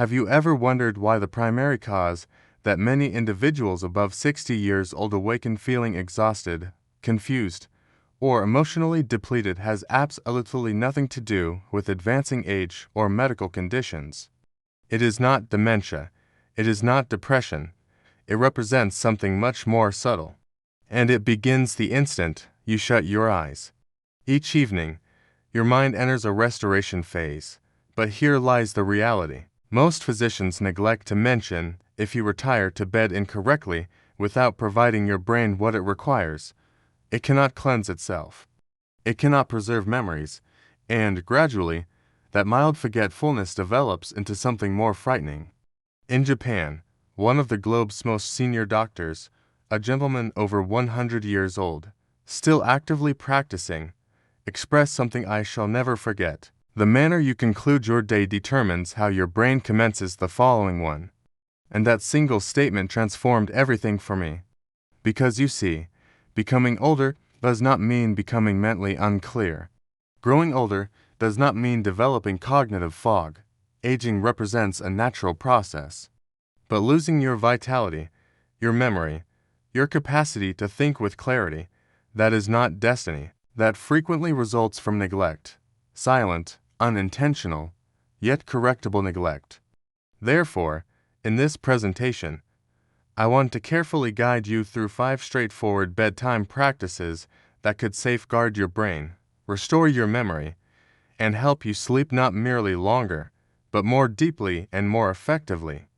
Have you ever wondered why the primary cause that many individuals above 60 years old awaken feeling exhausted, confused, or emotionally depleted has absolutely nothing to do with advancing age or medical conditions? It is not dementia. It is not depression. It represents something much more subtle. And it begins the instant you shut your eyes. Each evening, your mind enters a restoration phase. But here lies the reality. Most physicians neglect to mention if you retire to bed incorrectly without providing your brain what it requires. It cannot cleanse itself. It cannot preserve memories. And, gradually, that mild forgetfulness develops into something more frightening. In Japan, one of the globe's most senior doctors, a gentleman over 100 years old, still actively practicing, expressed something I shall never forget. The manner you conclude your day determines how your brain commences the following one. And that single statement transformed everything for me. Because you see, becoming older does not mean becoming mentally unclear. Growing older does not mean developing cognitive fog. Aging represents a natural process. But losing your vitality, your memory, your capacity to think with clarity, that is not destiny. That frequently results from neglect. Silent, unintentional, yet correctable neglect. Therefore, in this presentation, I want to carefully guide you through 5 straightforward bedtime practices that could safeguard your brain, restore your memory, and help you sleep not merely longer, but more deeply and more effectively.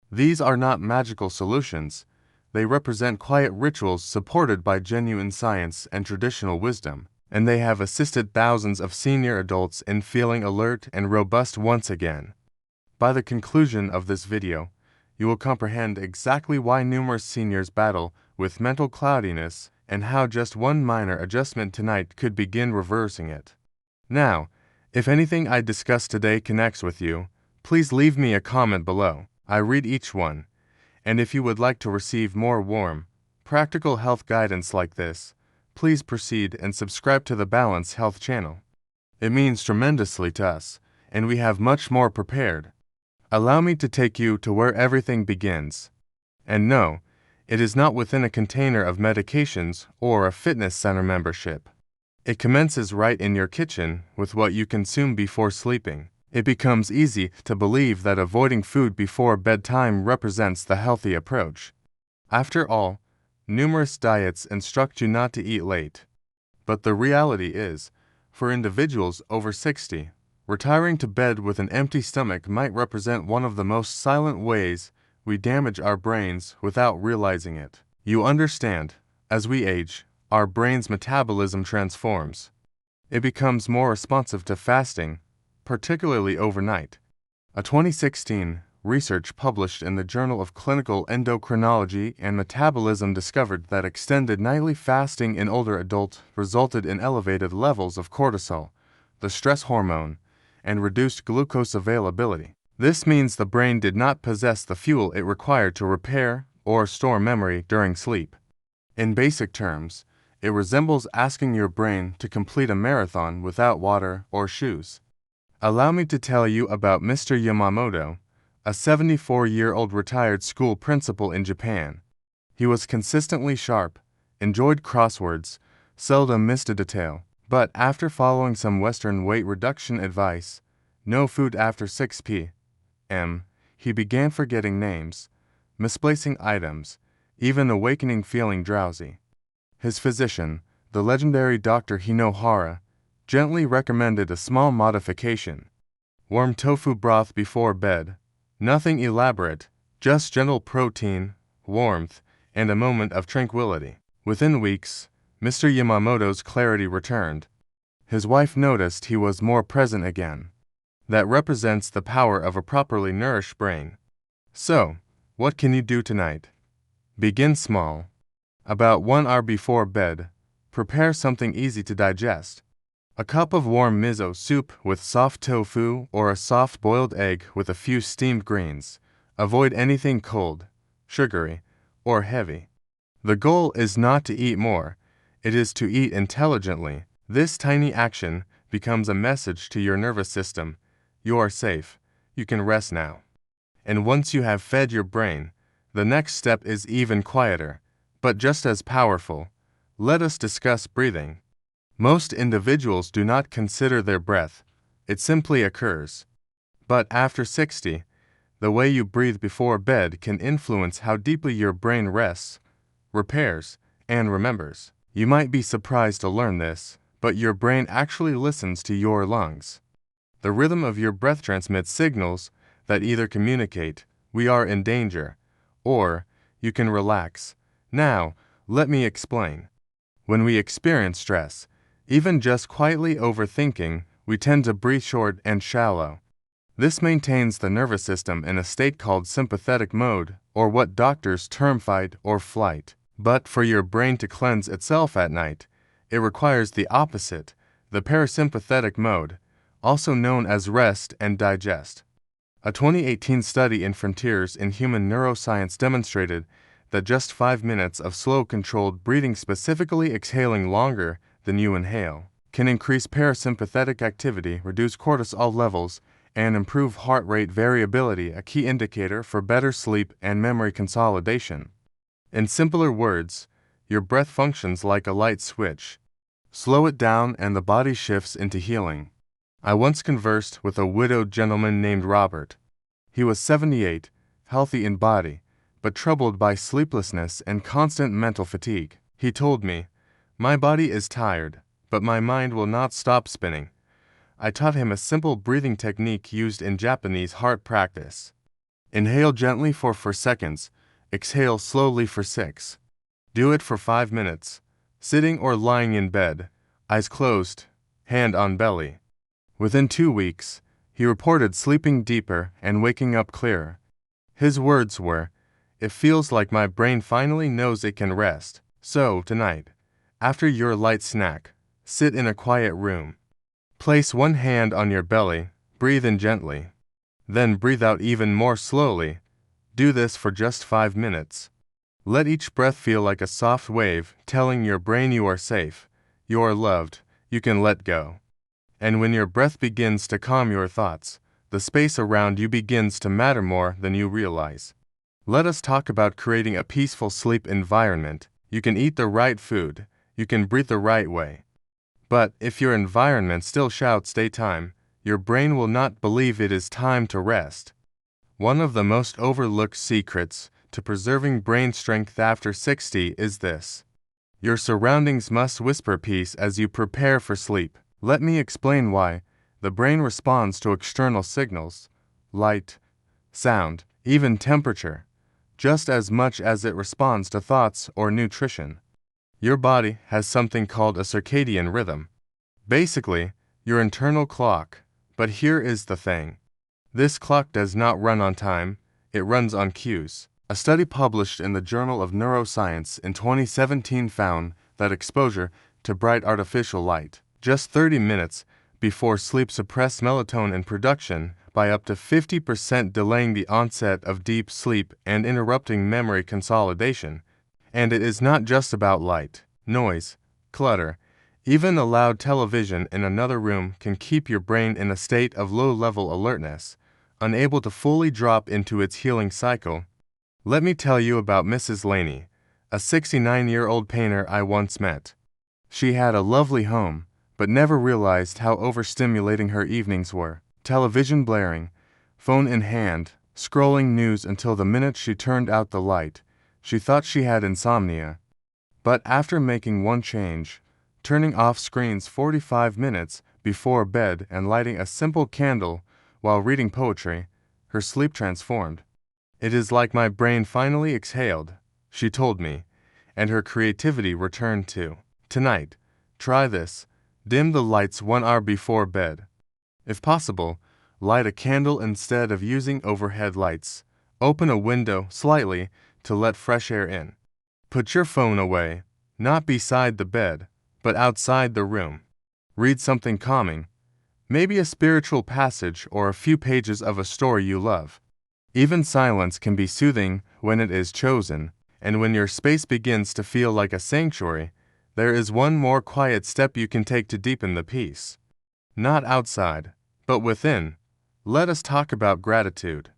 These are not magical solutions. They represent quiet rituals supported by genuine science and traditional wisdom, and they have assisted thousands of senior adults in feeling alert and robust once again. By the conclusion of this video, you will comprehend exactly why numerous seniors battle with mental cloudiness and how just one minor adjustment tonight could begin reversing it. Now, if anything I discussed today connects with you, please leave me a comment below. I read each one. And if you would like to receive more warm, practical health guidance like this, please proceed and subscribe to the Balance Health channel. It means tremendously to us, and we have much more prepared. Allow me to take you to where everything begins. And no, it is not within a container of medications or a fitness center membership. It commences right in your kitchen with what you consume before sleeping. It becomes easy to believe that avoiding food before bedtime represents the healthy approach. After all, numerous diets instruct you not to eat late. But the reality is, for individuals over 60, retiring to bed with an empty stomach might represent one of the most silent ways we damage our brains without realizing it. You understand, as we age, our brain's metabolism transforms. It becomes more responsive to fasting, particularly overnight. A 2016 research published in the Journal of Clinical Endocrinology and Metabolism discovered that extended nightly fasting in older adults resulted in elevated levels of cortisol, the stress hormone, and reduced glucose availability. This means the brain did not possess the fuel it required to repair or store memory during sleep. In basic terms, it resembles asking your brain to complete a marathon without water or shoes. Allow me to tell you about Mr. Yamamoto, a 74-year-old retired school principal in Japan. He was consistently sharp, enjoyed crosswords, seldom missed a detail, but after following some Western weight reduction advice, no food after 6 p.m., he began forgetting names, misplacing items, even awakening feeling drowsy. His physician, the legendary Dr. Hinohara, gently recommended a small modification. Warm tofu broth before bed. Nothing elaborate, just gentle protein, warmth, and a moment of tranquility. Within weeks, Mr. Yamamoto's clarity returned. His wife noticed he was more present again. That represents the power of a properly nourished brain. So, what can you do tonight? Begin small. About 1 hour before bed, prepare something easy to digest. A cup of warm miso soup with soft tofu or a soft boiled egg with a few steamed greens. Avoid anything cold, sugary, or heavy. The goal is not to eat more, it is to eat intelligently. This tiny action becomes a message to your nervous system. You are safe. You can rest now. And once you have fed your brain, the next step is even quieter, but just as powerful. Let us discuss breathing. Most individuals do not consider their breath, it simply occurs. But after 60, the way you breathe before bed can influence how deeply your brain rests, repairs, and remembers. You might be surprised to learn this, but your brain actually listens to your lungs. The rhythm of your breath transmits signals that either communicate, "We are in danger," or "You can relax." Now, let me explain. When we experience stress, even just quietly overthinking, we tend to breathe short and shallow. This maintains the nervous system in a state called sympathetic mode, or what doctors term fight or flight. But for your brain to cleanse itself at night, it requires the opposite, the parasympathetic mode, also known as rest and digest. A 2018 study in Frontiers in Human Neuroscience demonstrated that just 5 minutes of slow controlled breathing, specifically exhaling longer than you inhale, can increase parasympathetic activity, reduce cortisol levels, and improve heart rate variability, a key indicator for better sleep and memory consolidation. In simpler words, your breath functions like a light switch. Slow it down and the body shifts into healing. I once conversed with a widowed gentleman named Robert. He was 78, healthy in body, but troubled by sleeplessness and constant mental fatigue. He told me, "My body is tired, but my mind will not stop spinning." I taught him a simple breathing technique used in Japanese heart practice. Inhale gently for 4 seconds, exhale slowly for 6. Do it for 5 minutes, sitting or lying in bed, eyes closed, hand on belly. Within 2 weeks, he reported sleeping deeper and waking up clearer. His words were, "It feels like my brain finally knows it can rest." So, tonight, after your light snack, sit in a quiet room. Place one hand on your belly, breathe in gently. Then breathe out even more slowly. Do this for just 5 minutes. Let each breath feel like a soft wave telling your brain you are safe, you are loved, you can let go. And when your breath begins to calm your thoughts, the space around you begins to matter more than you realize. Let us talk about creating a peaceful sleep environment. You can eat the right food, you can breathe the right way. But if your environment still shouts daytime, your brain will not believe it is time to rest. One of the most overlooked secrets to preserving brain strength after 60 is this. Your surroundings must whisper peace as you prepare for sleep. Let me explain why. The brain responds to external signals, light, sound, even temperature, just as much as it responds to thoughts or nutrition. Your body has something called a circadian rhythm. Basically, your internal clock. But here is the thing. This clock does not run on time, it runs on cues. A study published in the Journal of Neuroscience in 2017 found that exposure to bright artificial light, just 30 minutes before sleep, suppressed melatonin production by up to 50%, delaying the onset of deep sleep and interrupting memory consolidation. And it is not just about light, noise, clutter. Even a loud television in another room can keep your brain in a state of low-level alertness, unable to fully drop into its healing cycle. Let me tell you about Mrs. Laney, a 69-year-old painter I once met. She had a lovely home, but never realized how overstimulating her evenings were. Television blaring, phone in hand, scrolling news until the minute she turned out the light. She thought she had insomnia. But after making one change, turning off screens 45 minutes before bed and lighting a simple candle while reading poetry, her sleep transformed. "It is like my brain finally exhaled," she told me, and her creativity returned too. Tonight, try this. Dim the lights 1 hour before bed. If possible, light a candle instead of using overhead lights. Open a window slightly to let fresh air in. Put your phone away, not beside the bed, but outside the room. Read something calming, maybe a spiritual passage or a few pages of a story you love. Even silence can be soothing when it is chosen, and when your space begins to feel like a sanctuary, there is one more quiet step you can take to deepen the peace. Not outside, but within. Let us talk about gratitude.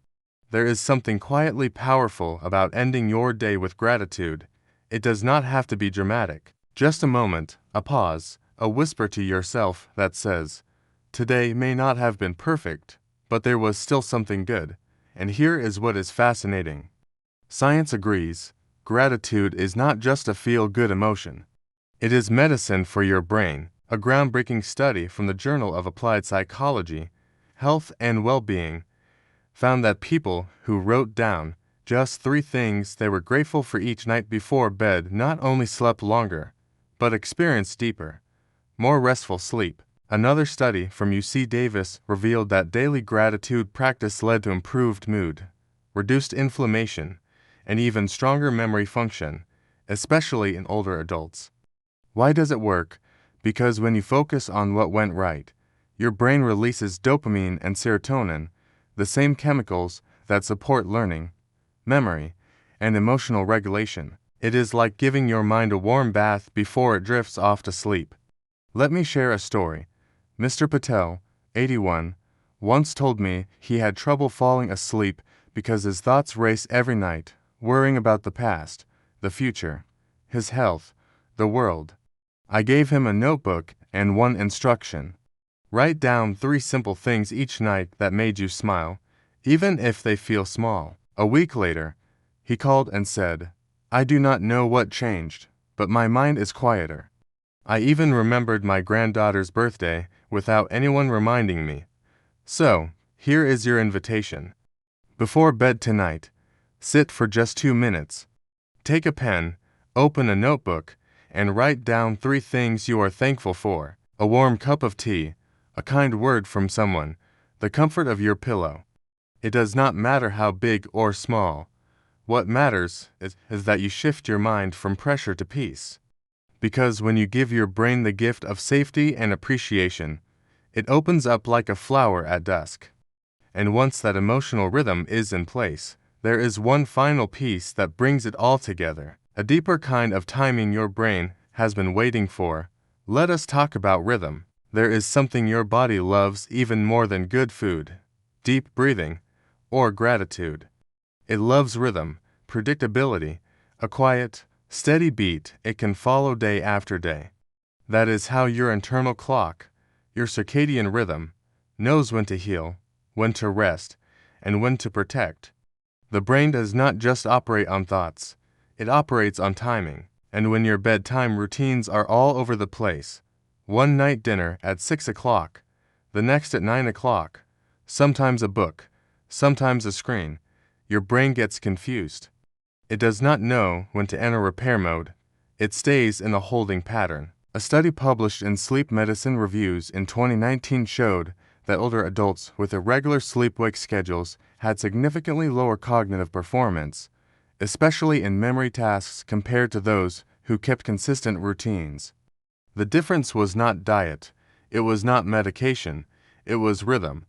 There is something quietly powerful about ending your day with gratitude. It does not have to be dramatic. Just a moment, a pause, a whisper to yourself that says, "Today may not have been perfect, but there was still something good." And here is what is fascinating. Science agrees, gratitude is not just a feel-good emotion. It is medicine for your brain. A groundbreaking study from the Journal of Applied Psychology, Health and Well-Being found that people who wrote down just 3 things they were grateful for each night before bed not only slept longer, but experienced deeper, more restful sleep. Another study from UC Davis revealed that daily gratitude practice led to improved mood, reduced inflammation, and even stronger memory function, especially in older adults. Why does it work? Because when you focus on what went right, your brain releases dopamine and serotonin, the same chemicals that support learning, memory, and emotional regulation. It is like giving your mind a warm bath before it drifts off to sleep. Let me share a story. Mr. Patel, 81, once told me he had trouble falling asleep because his thoughts race every night, worrying about the past, the future, his health, the world. I gave him a notebook and one instruction. Write down 3 simple things each night that made you smile, even if they feel small. A week later, he called and said, "I do not know what changed, but my mind is quieter. I even remembered my granddaughter's birthday without anyone reminding me." So, here is your invitation. Before bed tonight, sit for just 2 minutes. Take a pen, open a notebook, and write down 3 things you are thankful for: a warm cup of tea, a kind word from someone, the comfort of your pillow. It does not matter how big or small. What matters is that you shift your mind from pressure to peace. Because when you give your brain the gift of safety and appreciation, it opens up like a flower at dusk. And once that emotional rhythm is in place, there is one final piece that brings it all together. A deeper kind of timing your brain has been waiting for. Let us talk about rhythm. There is something your body loves even more than good food, deep breathing, or gratitude. It loves rhythm, predictability, a quiet, steady beat it can follow day after day. That is how your internal clock, your circadian rhythm, knows when to heal, when to rest, and when to protect. The brain does not just operate on thoughts. It operates on timing. And when your bedtime routines are all over the place, one night dinner at 6 o'clock, the next at 9 o'clock, sometimes a book, sometimes a screen, your brain gets confused. It does not know when to enter repair mode. It stays in a holding pattern. A study published in Sleep Medicine Reviews in 2019 showed that older adults with irregular sleep-wake schedules had significantly lower cognitive performance, especially in memory tasks compared to those who kept consistent routines. The difference was not diet, it was not medication, it was rhythm.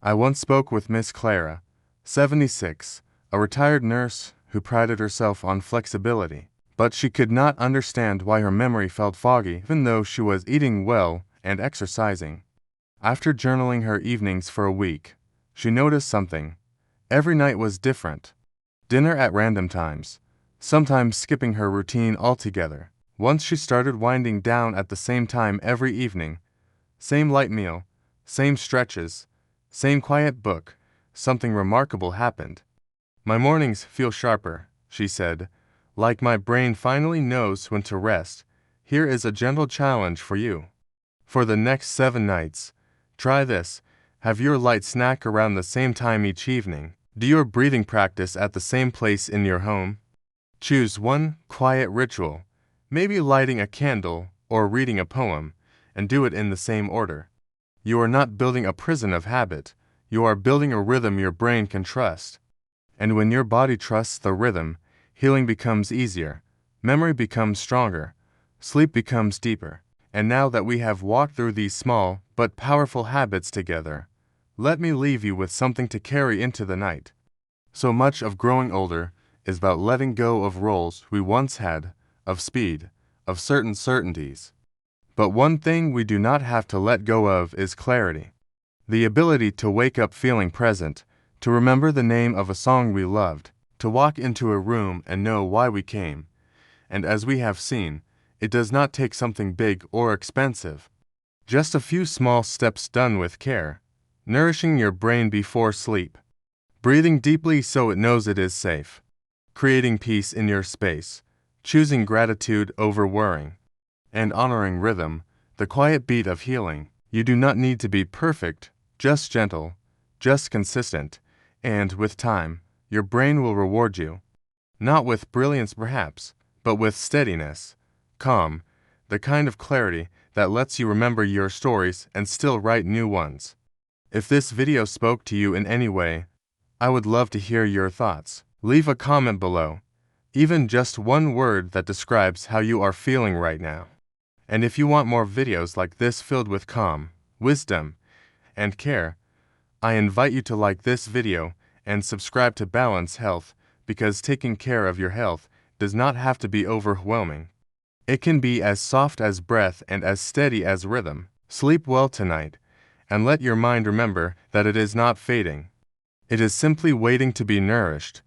I once spoke with Miss Clara, 76, a retired nurse who prided herself on flexibility, but she could not understand why her memory felt foggy even though she was eating well and exercising. After journaling her evenings for a week, she noticed something. Every night was different. Dinner at random times, sometimes skipping her routine altogether. Once she started winding down at the same time every evening, same light meal, same stretches, same quiet book, something remarkable happened. "My mornings feel sharper," she said, "like my brain finally knows when to rest." Here is a gentle challenge for you. For the next 7 nights, try this. Have your light snack around the same time each evening. Do your breathing practice at the same place in your home. Choose one quiet ritual, maybe lighting a candle or reading a poem, and do it in the same order. You are not building a prison of habit. You are building a rhythm your brain can trust. And when your body trusts the rhythm, healing becomes easier, memory becomes stronger, sleep becomes deeper. And now that we have walked through these small but powerful habits together, let me leave you with something to carry into the night. So much of growing older is about letting go of roles we once had, of speed, of certain certainties. But one thing we do not have to let go of is clarity. The ability to wake up feeling present, to remember the name of a song we loved, to walk into a room and know why we came. And as we have seen, it does not take something big or expensive. Just a few small steps done with care. Nourishing your brain before sleep. Breathing deeply so it knows it is safe. Creating peace in your space. Choosing gratitude over worrying. And honoring rhythm, the quiet beat of healing. You do not need to be perfect, just gentle, just consistent, and with time, your brain will reward you. Not with brilliance perhaps, but with steadiness, calm, the kind of clarity that lets you remember your stories and still write new ones. If this video spoke to you in any way, I would love to hear your thoughts. Leave a comment below, even just one word that describes how you are feeling right now. And if you want more videos like this filled with calm, wisdom, and care, I invite you to like this video and subscribe to Balance Health, because taking care of your health does not have to be overwhelming. It can be as soft as breath and as steady as rhythm. Sleep well tonight, and let your mind remember that it is not fading. It is simply waiting to be nourished.